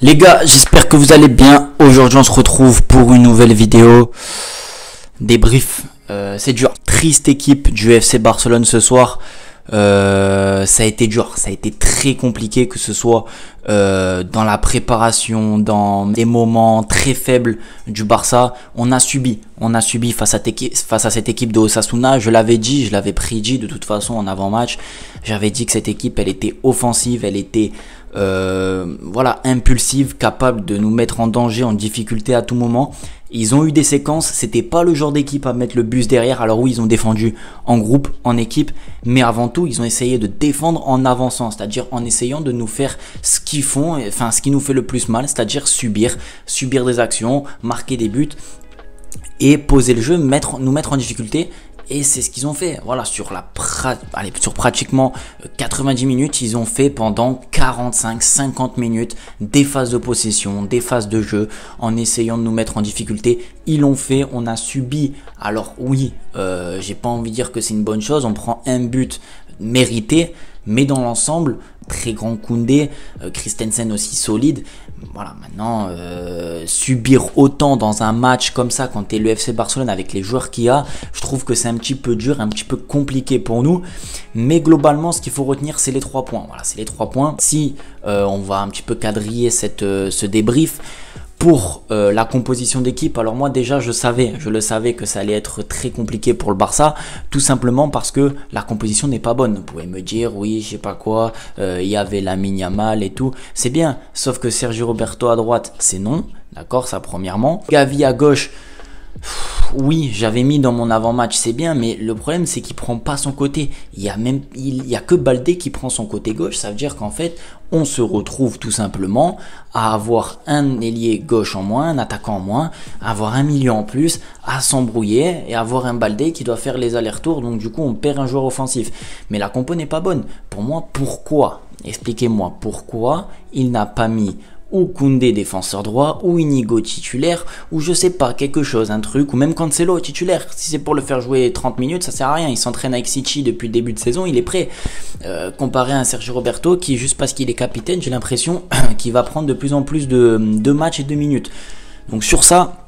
Les gars, j'espère que vous allez bien. Aujourd'hui, on se retrouve pour une nouvelle vidéo. Débrief. C'est dur. Triste équipe du FC Barcelone ce soir. Ça a été dur. Ça a été très compliqué, que ce soit dans la préparation, dans des moments très faibles du Barça. On a subi face à cette équipe de Osasuna. Je l'avais dit, je l'avais prédit de toute façon en avant-match. J'avais dit que cette équipe, elle était offensive, elle était impulsive, capable de nous mettre en danger, en difficulté à tout moment. Ils ont eu des séquences, c'était pas le genre d'équipe à mettre le bus derrière. Alors oui, ils ont défendu en groupe, en équipe, mais avant tout, ils ont essayé de défendre en avançant, c'est-à-dire en essayant de nous faire ce qu'ils font, enfin ce qui nous fait le plus mal, c'est-à-dire subir des actions, marquer des buts et poser le jeu, nous mettre en difficulté. Et c'est ce qu'ils ont fait. Voilà, sur pratiquement 90 minutes, ils ont fait pendant 45-50 minutes des phases de possession, des phases de jeu, en essayant de nous mettre en difficulté. Ils l'ont fait, on a subi. Alors oui, j'ai pas envie de dire que c'est une bonne chose. On prend un but mérité, mais dans l'ensemble, très grand Koundé, Christensen aussi solide. Voilà, maintenant, subir autant dans un match comme ça, quand tu es le FC Barcelone avec les joueurs qu'il y a, je trouve que c'est un petit peu dur, un petit peu compliqué pour nous. Mais globalement, ce qu'il faut retenir, c'est les 3 points. Voilà, c'est les 3 points. Si on va un petit peu quadriller ce débrief, pour la composition d'équipe, alors moi déjà je le savais que ça allait être très compliqué pour le Barça, tout simplement parce que la composition n'est pas bonne. Vous pouvez me dire oui, je sais pas quoi, il y avait Lamine Yamal et tout, c'est bien, sauf que Sergio Roberto à droite, c'est non, d'accord, ça premièrement. Gavi à gauche, oui, j'avais mis dans mon avant-match, c'est bien, mais le problème c'est qu'il prend pas son côté. Il y a que Baldé qui prend son côté gauche. Ça veut dire qu'en fait, on se retrouve tout simplement à avoir un ailier gauche en moins, un attaquant en moins, à avoir un milieu en plus, à s'embrouiller et avoir un Baldé qui doit faire les allers-retours. Donc du coup, on perd un joueur offensif. Mais la compo n'est pas bonne. Pour moi, pourquoi? Expliquez-moi pourquoi il n'a pas mis ou Koundé défenseur droit, ou Inigo titulaire, ou je sais pas, quelque chose, un truc, ou même Cancelo titulaire. Si c'est pour le faire jouer 30 minutes, ça sert à rien. Il s'entraîne avec City depuis le début de saison, il est prêt. Comparé à un Sergio Roberto qui, juste parce qu'il est capitaine, j'ai l'impression qu'il va prendre de plus en plus de matchs et de minutes. Donc sur ça,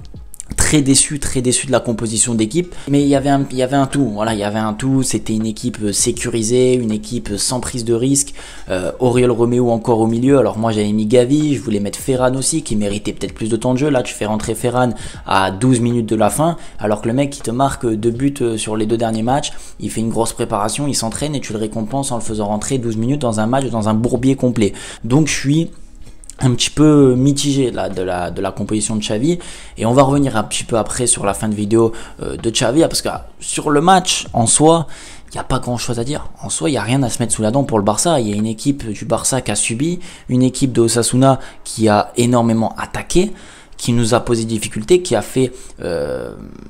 très déçu de la composition d'équipe, mais il y avait un tout, voilà, il y avait un tout. C'était une équipe sécurisée, une équipe sans prise de risque. Oriol Romeu encore au milieu. Alors moi j'avais mis Gavi, je voulais mettre Ferran aussi qui méritait peut-être plus de temps de jeu. Là tu fais rentrer Ferran à 12 minutes de la fin, alors que le mec qui te marque 2 buts sur les 2 derniers matchs, il fait une grosse préparation, il s'entraîne et tu le récompenses en le faisant rentrer 12 minutes dans un match, dans un bourbier complet. Donc je suis un petit peu mitigé là, de la composition de Xavi, et on va revenir un petit peu après sur la fin de vidéo de Xavi, parce que sur le match en soi, il n'y a pas grand chose à dire. En soi, il n'y a rien à se mettre sous la dent pour le Barça. Il y a une équipe du Barça qui a subi, une équipe de Osasuna qui a énormément attaqué, qui nous a posé des difficultés, qui a fait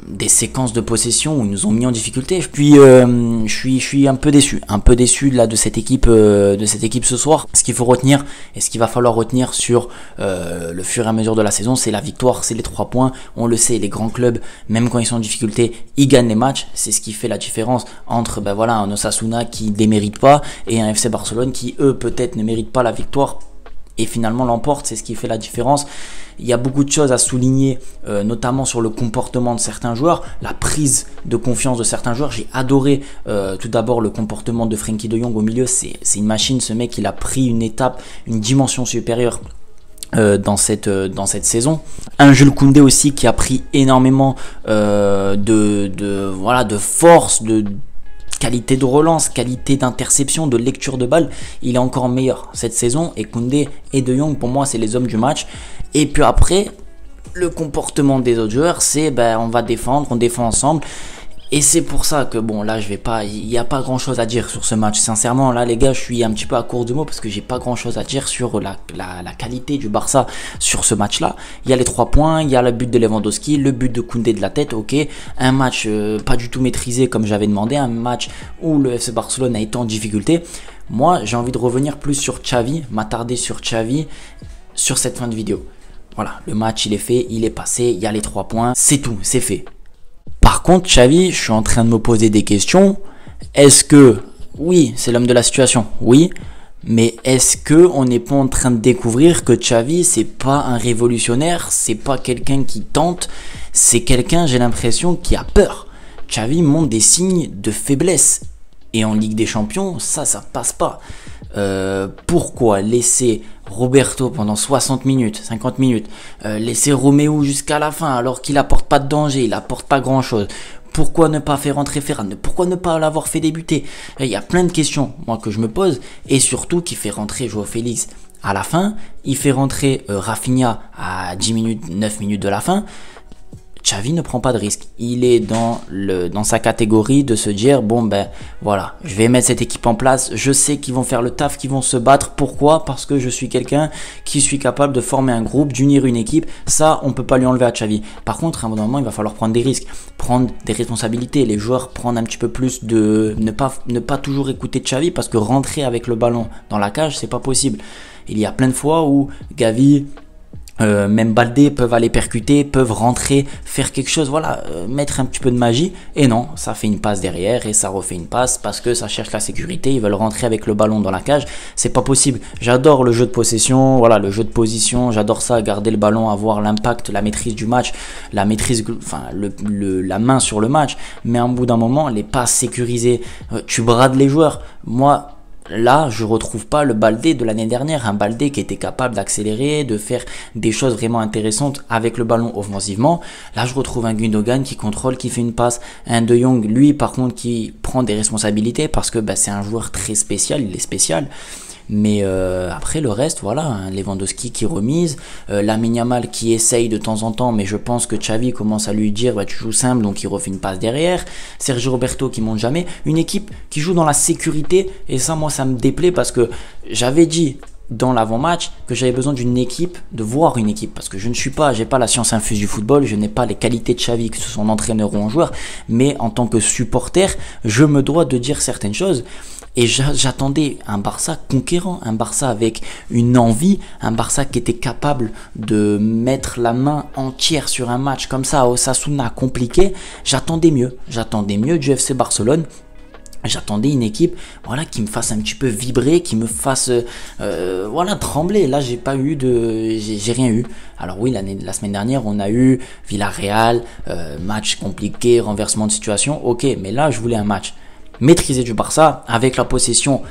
des séquences de possession où ils nous ont mis en difficulté. Puis je suis un peu déçu là de cette équipe ce soir. Ce qu'il faut retenir et ce qu'il va falloir retenir sur le fur et à mesure de la saison, c'est la victoire, c'est les 3 points. On le sait, les grands clubs, même quand ils sont en difficulté, ils gagnent les matchs. C'est ce qui fait la différence entre un Osasuna qui ne les mérite pas et un FC Barcelone qui eux peut-être ne méritent pas la victoire et finalement l'emporte. C'est ce qui fait la différence. Il y a beaucoup de choses à souligner, notamment sur le comportement de certains joueurs, la prise de confiance de certains joueurs. J'ai adoré tout d'abord le comportement de Frenkie de Jong au milieu. C'est une machine, ce mec, il a pris une étape, une dimension supérieure dans cette saison. Un Jules Koundé aussi qui a pris énormément de force, de qualité de relance, qualité d'interception, de lecture de balle. Il est encore meilleur cette saison, et Koundé et De Jong, pour moi, c'est les hommes du match. Et puis après, le comportement des autres joueurs, c'est on va défendre, on défend ensemble. Et c'est pour ça que bon, là il n'y a pas grand chose à dire sur ce match. Sincèrement, là les gars, je suis un petit peu à court de mots parce que j'ai pas grand chose à dire sur la qualité du Barça sur ce match là. Il y a les 3 points, il y a le but de Lewandowski, le but de Koundé de la tête, ok. Un match pas du tout maîtrisé comme j'avais demandé, un match où le FC Barcelone a été en difficulté. Moi j'ai envie de revenir plus sur Xavi, m'attarder sur Xavi sur cette fin de vidéo. Voilà, le match il est fait, il est passé, il y a les 3 points, c'est tout, c'est fait. Par contre, Xavi, je suis en train de me poser des questions. Est-ce que, oui, c'est l'homme de la situation, oui, Mais est-ce que on n'est pas en train de découvrir que Xavi, c'est pas un révolutionnaire, c'est pas quelqu'un qui tente, c'est quelqu'un, j'ai l'impression, qui a peur. Xavi montre des signes de faiblesse. Et en Ligue des Champions, ça passe pas. Pourquoi laisser Roberto pendant 60 minutes, 50 minutes, laisser Roméo jusqu'à la fin alors qu'il apporte pas de danger, il apporte pas grand chose? Pourquoi ne pas faire rentrer Ferran? Pourquoi ne pas l'avoir fait débuter? Il y a plein de questions, moi, que je me pose, et surtout qui fait rentrer Joao Félix à la fin, il fait rentrer Rafinha à 10 minutes, 9 minutes de la fin. Xavi ne prend pas de risque. Il est dans sa catégorie de se dire, bon ben voilà, je vais mettre cette équipe en place, je sais qu'ils vont faire le taf, qu'ils vont se battre. Pourquoi? Parce que je suis quelqu'un qui suis capable de former un groupe, d'unir une équipe. Ça, on peut pas lui enlever à Xavi. Par contre, à un moment, il va falloir prendre des risques, prendre des responsabilités. Les joueurs prendre un petit peu plus de... Ne pas toujours écouter Xavi, parce que rentrer avec le ballon dans la cage, c'est pas possible. Il y a plein de fois où Gavi... même Baldé peuvent aller percuter, peuvent rentrer, faire quelque chose, voilà, mettre un petit peu de magie. Et non, ça fait une passe derrière et ça refait une passe parce que ça cherche la sécurité, ils veulent rentrer avec le ballon dans la cage. C'est pas possible. J'adore le jeu de possession, voilà, le jeu de position, j'adore ça, garder le ballon, avoir l'impact, la maîtrise du match, la maîtrise, enfin, la main sur le match. Mais à un bout d'un moment, les passes sécurisées, tu brades les joueurs. Moi, là, je retrouve pas le Baldé de l'année dernière, un Baldé qui était capable d'accélérer, de faire des choses vraiment intéressantes avec le ballon offensivement. Là, je retrouve un Gundogan qui contrôle, qui fait une passe, un De Jong, lui, par contre, qui prend des responsabilités parce que c'est un joueur très spécial, il est spécial. Mais après le reste, voilà, hein, Lewandowski qui remise, Lamine Yamal qui essaye de temps en temps, mais je pense que Xavi commence à lui dire tu joues simple, donc il refait une passe derrière. Sergio Roberto qui monte jamais, une équipe qui joue dans la sécurité, et ça, moi, ça me déplaît parce que j'avais dit dans l'avant-match que j'avais besoin d'une équipe, de voir une équipe, parce que j'ai pas la science infuse du football, je n'ai pas les qualités de Xavi, que ce soit en entraîneur ou en joueur, mais en tant que supporter, je me dois de dire certaines choses. Et j'attendais un Barça conquérant, un Barça avec une envie, un Barça qui était capable de mettre la main entière sur un match comme ça, Osasuna compliqué. J'attendais mieux du FC Barcelone. J'attendais une équipe, voilà, qui me fasse un petit peu vibrer, qui me fasse voilà, trembler. Là, j'ai rien eu. Alors oui, la semaine dernière, on a eu Villarreal, match compliqué, renversement de situation. Ok, mais là, je voulais un match maîtrisé du Barça, avec la possession,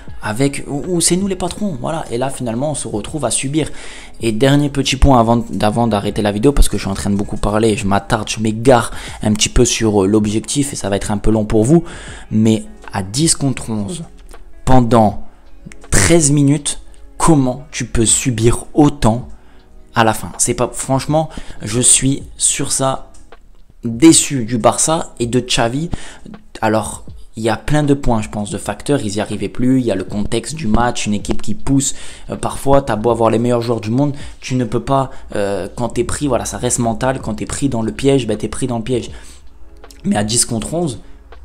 où c'est nous les patrons, voilà. Et là, finalement, on se retrouve à subir. Et dernier petit point avant d'arrêter la vidéo, parce que je suis en train de beaucoup parler, je m'attarde, je m'égare un petit peu sur l'objectif, et ça va être un peu long pour vous, mais à 10 contre 11, pendant 13 minutes, comment tu peux subir autant à la fin? C'est pas, franchement, je suis sur ça déçu du Barça et de Xavi. Alors, il y a plein de points, je pense, de facteurs. Ils n'y arrivaient plus. Il y a le contexte du match, une équipe qui pousse. Parfois, tu as beau avoir les meilleurs joueurs du monde, tu ne peux pas, quand tu es pris, voilà, ça reste mental. Quand tu es pris dans le piège, tu es pris dans le piège. Mais à 10 contre 11,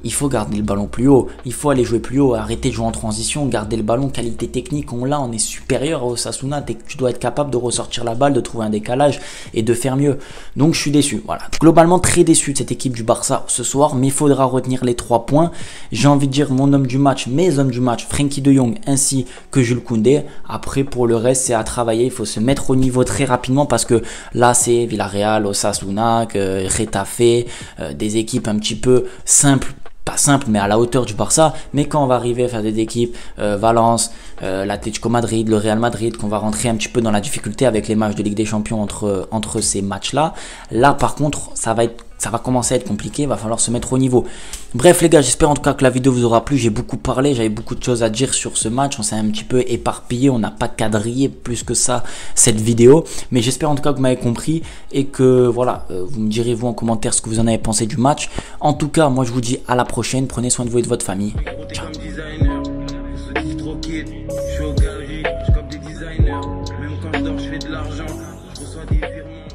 il faut garder le ballon plus haut, il faut aller jouer plus haut, arrêter de jouer en transition, garder le ballon, qualité technique, on est supérieur au Osasuna, tu dois être capable de ressortir la balle, de trouver un décalage et de faire mieux. Donc je suis déçu, voilà, globalement très déçu de cette équipe du Barça ce soir, mais il faudra retenir les 3 points. J'ai envie de dire mon homme du match, mes hommes du match, Frenkie de Jong ainsi que Jules Koundé. Après pour le reste c'est à travailler, il faut se mettre au niveau très rapidement parce que là c'est Villarreal, Osasuna, Getafe, des équipes un petit peu simples, pas simple mais à la hauteur du Barça. Mais quand on va arriver à faire des équipes Valence, l'Atlético Madrid, le Real Madrid, qu'on va rentrer un petit peu dans la difficulté avec les matchs de Ligue des Champions entre ces matchs là par contre ça va commencer à être compliqué, il va falloir se mettre au niveau. Bref les gars, j'espère en tout cas que la vidéo vous aura plu. J'ai beaucoup parlé, j'avais beaucoup de choses à dire sur ce match, on s'est un petit peu éparpillé, on n'a pas quadrillé plus que ça cette vidéo, mais j'espère en tout cas que vous m'avez compris et que voilà, vous me direz vous en commentaire ce que vous en avez pensé du match. En tout cas, moi je vous dis à la prochaine, prenez soin de vous et de votre famille. Ciao. Je suis au galerie, je capte des designers. Même quand je dors, je fais de l'argent. Je reçois des virements.